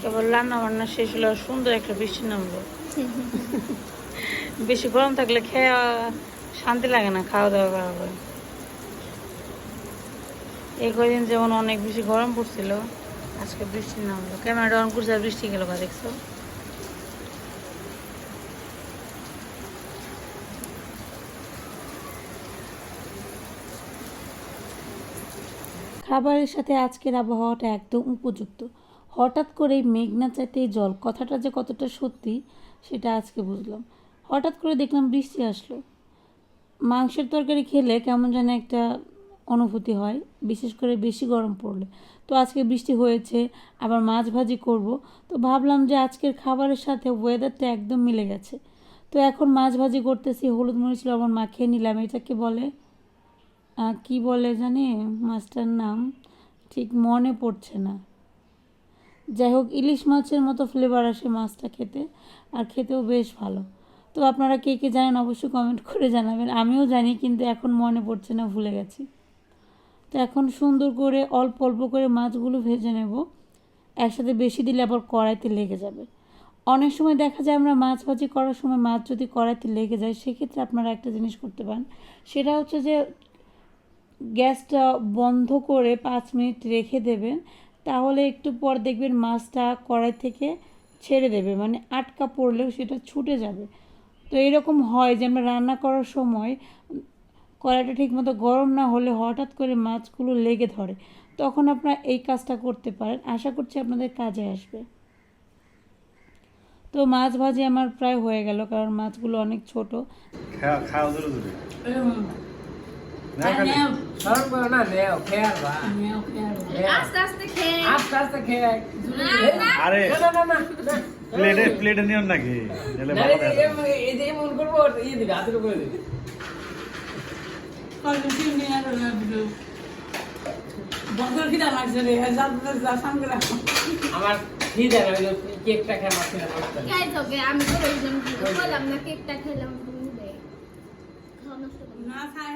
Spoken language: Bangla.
কেবল রান্না বান্না শেষ হলো, সুন্দর একটা বৃষ্টি নামলো। বেশি গরম থাকলে খেয়ে শান্তি লাগে না, খাওয়া দাওয়া করা হয়। এই কদিন যেমন অনেক বেশি গরম পড়ছিল, আজকে বৃষ্টি নামলো। ক্যামেরাটা অন করছে আর বৃষ্টি গেল, দেখছো? খাবারের সাথে আজকের আবহাওয়াটা একদম উপযুক্ত। হঠাৎ করেই মেঘনা চাইতেই জল, কথাটা যে কতটা সত্যি সেটা আজকে বুঝলাম। হঠাৎ করে দেখলাম বৃষ্টি আসলো। মাংসের তরকারি খেলে কেমন যেন একটা অনুভূতি হয়, বিশেষ করে বেশি গরম পড়লে। তো আজকে বৃষ্টি হয়েছে, আবার মাছ ভাজি করব। তো ভাবলাম যে আজকের খাবারের সাথে ওয়েদারটা একদম মিলে গেছে। তো এখন মাছ ভাজি করতেছি, হলুদ মরিচ লবণ মাখিয়ে নিলাম। এটাকে বলে কি বলে জানি, মাছটার নাম ঠিক মনে পড়ছে না। যাই হোক, ইলিশ মাছের মতো ফ্লেভার আসে মাছটা খেতে, আর খেতেও বেশ ভালো। তো আপনারা কে কে জানেন অবশ্যই কমেন্ট করে জানাবেন। আমিও জানি, কিন্তু এখন মনে পড়ছে না, ভুলে গেছি। তো এখন সুন্দর করে অল্প অল্প করে মাছগুলো ভেজে নেব। একসাথে বেশি দিলে আবার কড়াইতে লেগে যাবে। অনেক সময় দেখা যায় আমরা মাছ ভাজি করার সময় মাছ যদি কড়াইতে লেগে যায়, সেক্ষেত্রে আপনারা একটা জিনিস করতে পারেন। সেটা হচ্ছে যে গ্যাসটা বন্ধ করে 5 মিনিট রেখে দেবেন। তাহলে একটু পর দেখবেন মাছটা কড়াই থেকে ছেড়ে দেবে, মানে আটকা পড়লেও সেটা ছুটে যাবে। তো এরকম হয় যে আমরা রান্না করার সময় কড়াইটা ঠিকমতো গরম না হলে হঠাৎ করে মাছগুলো লেগে ধরে। তখন আপনারা এই কাজটা করতে পারেন, আশা করছি আপনাদের কাজে আসবে। তো মাছ ভাজি আমার প্রায় হয়ে গেল, কারণ মাছগুলো অনেক ছোট। খাওয়া ধরে ধরে আরে প্লেটে নিও নাকি আমার কেকটা আমি তো বললাম না কেকটা খেলাম। না খাই